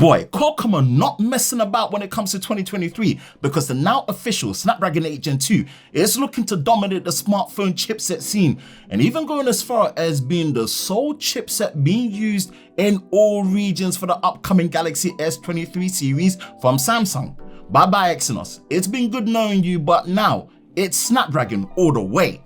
Boy, Qualcomm are not messing about when it comes to 2023 because the now official Snapdragon 8 Gen 2 is looking to dominate the smartphone chipset scene and even going as far as being the sole chipset being used in all regions for the upcoming Galaxy S23 series from Samsung. Bye bye Exynos, it's been good knowing you, but now it's Snapdragon all the way.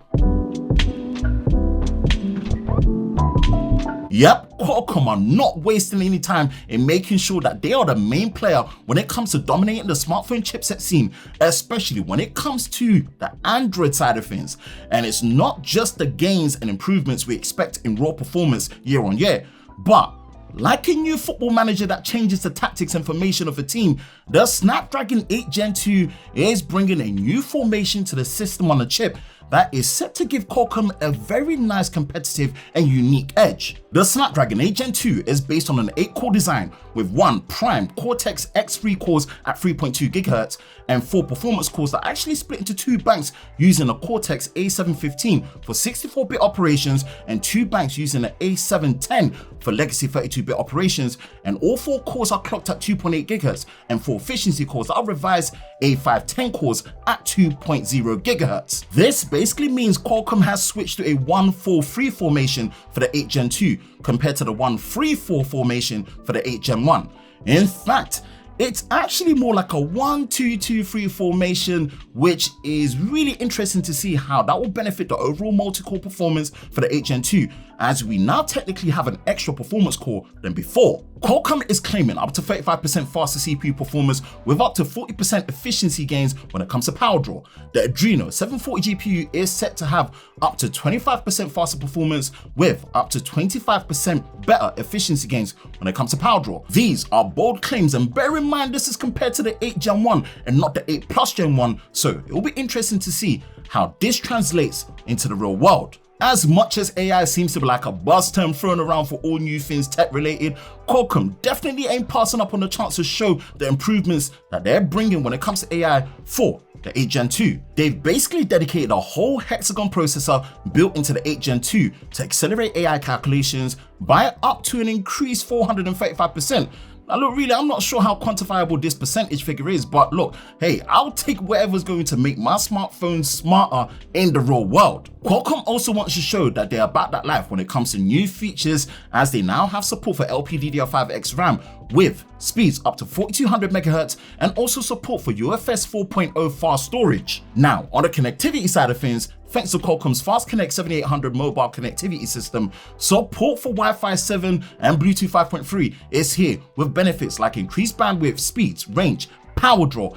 Yep, Qualcomm are not wasting any time in making sure that they are the main player when it comes to dominating the smartphone chipset scene, especially when it comes to the Android side of things. And it's not just the gains and improvements we expect in raw performance year on year, but like a new football manager that changes the tactics and formation of a team, the Snapdragon 8 Gen 2 is bringing a new formation to the system on a chip that is set to give Qualcomm a very nice competitive and unique edge. The Snapdragon 8 Gen 2 is based on an 8-core design with 1 prime Cortex X3 cores at 3.2 GHz and 4 performance cores that actually split into 2 banks using a Cortex A715 for 64-bit operations and 2 banks using an A710 for legacy 32-bit operations, and all 4 cores are clocked at 2.8 GHz and 4 efficiency cores are revised A510 cores at 2.0 GHz. This basically means Qualcomm has switched to a 1-4-3 formation for the 8 Gen 2 compared to the 1-3-4 formation for the 8 Gen 1. In fact, it's actually more like a 1-2-2-3 formation, which is really interesting to see how that will benefit the overall multi-core performance for the 8 Gen 2, as we now technically have an extra performance core than before. Qualcomm is claiming up to 35% faster CPU performance with up to 40% efficiency gains when it comes to power draw. The Exynos 740 GPU is set to have up to 25% faster performance with up to 25% better efficiency gains when it comes to power draw. These are bold claims, and bear in mind this is compared to the 8 Gen 1 and not the 8 Plus Gen 1, so it will be interesting to see how this translates into the real world. As much as AI seems to be like a buzz term thrown around for all new things tech related, Qualcomm definitely ain't passing up on the chance to show the improvements that they're bringing when it comes to AI for the 8 Gen 2. They've basically dedicated a whole hexagon processor built into the 8 Gen 2 to accelerate AI calculations by up to an increased 435%. Now look, really, I'm not sure how quantifiable this percentage figure is, but look, hey, I'll take whatever's going to make my smartphone smarter in the real world. Qualcomm also wants to show that they're about that life when it comes to new features, as they now have support for LPDDR5X RAM with speeds up to 4200 MHz and also support for UFS 4.0 fast storage. Now, on the connectivity side of things, thanks to Qualcomm's Fast Connect 7800 mobile connectivity system, support for Wi-Fi 7 and Bluetooth 5.3 is here with benefits like increased bandwidth, speeds, range, power draw,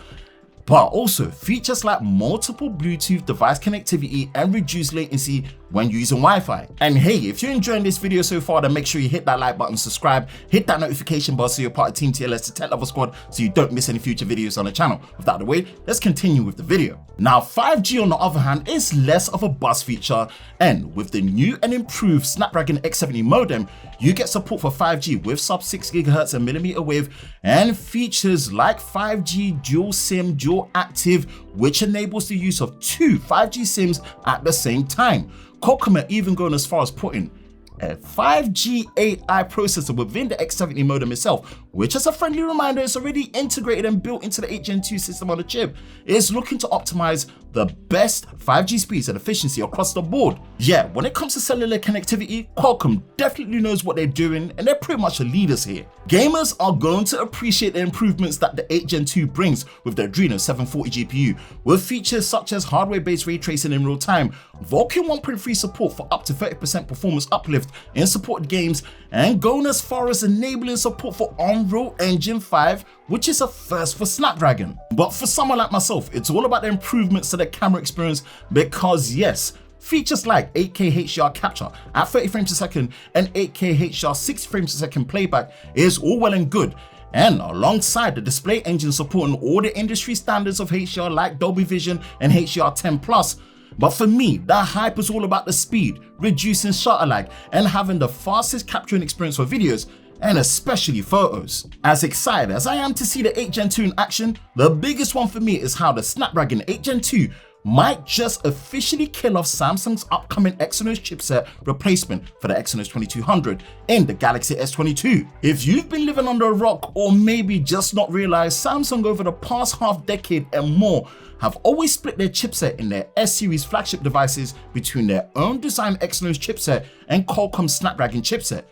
but also features like multiple Bluetooth device connectivity and reduced latency when using Wi-Fi. And hey, if you're enjoying this video so far, then make sure you hit that like button, subscribe, hit that notification bell so you're part of Team TLS, the Tech Level Squad, so you don't miss any future videos on the channel. With that out of the way, let's continue with the video. Now, 5G on the other hand is less of a buzz feature, and with the new and improved Snapdragon X70 modem, you get support for 5G with sub 6 GHz and millimeter wave, and features like 5G dual SIM, dual active, which enables the use of 2 5G SIMs at the same time. Qualcomm are even going as far as putting a 5G AI processor within the X70 modem itself, which, as a friendly reminder, is already integrated and built into the 8 Gen 2 system on the chip. It is looking to optimize the best 5G speeds and efficiency across the board. Yeah, when it comes to cellular connectivity, Qualcomm definitely knows what they're doing, and they're pretty much the leaders here. Gamers are going to appreciate the improvements that the 8 Gen 2 brings with the Exynos 740 GPU, with features such as hardware-based ray tracing in real time, Vulkan 1.3 support for up to 30% performance uplift in supported games, and going as far as enabling support for Unreal Engine 5, which is a first for Snapdragon. But for someone like myself, it's all about the improvements to the camera experience, because yes, features like 8K HDR capture at 30 frames a second and 8K HDR 60 frames a second playback is all well and good, and alongside the display engine supporting all the industry standards of HDR like Dolby Vision and HDR10+. But for me, that hype is all about the speed, reducing shutter lag, and having the fastest capturing experience for videos, and especially photos. As excited as I am to see the 8 Gen 2 in action, the biggest one for me is how the Snapdragon 8 Gen 2 might just officially kill off Samsung's upcoming Exynos chipset replacement for the Exynos 2200 in the Galaxy S22. If you've been living under a rock or maybe just not realized, Samsung over the past half decade and more have always split their chipset in their S-series flagship devices between their own designed Exynos chipset and Qualcomm's Snapdragon chipset.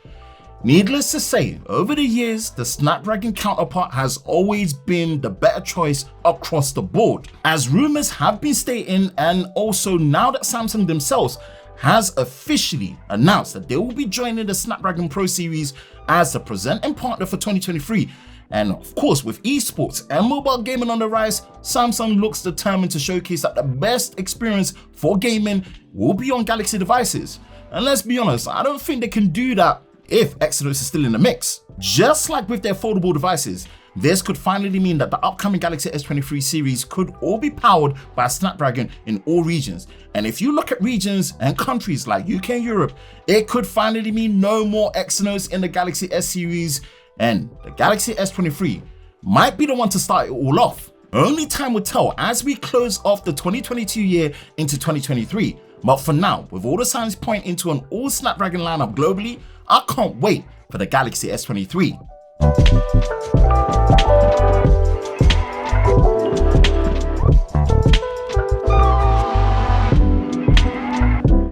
Needless to say, over the years, the Snapdragon counterpart has always been the better choice across the board. As rumors have been stating, and also now that Samsung themselves has officially announced that they will be joining the Snapdragon Pro series as the presenting partner for 2023. And of course, with esports and mobile gaming on the rise, Samsung looks determined to showcase that the best experience for gaming will be on Galaxy devices. And let's be honest, I don't think they can do that if Exynos is still in the mix. Just like with their foldable devices, this could finally mean that the upcoming Galaxy S23 series could all be powered by Snapdragon in all regions. And if you look at regions and countries like UK and Europe, it could finally mean no more Exynos in the Galaxy S series, and the Galaxy S23 might be the one to start it all off. Only time will tell as we close off the 2022 year into 2023. But for now, with all the signs pointing to an all Snapdragon lineup globally, I can't wait for the Galaxy S23.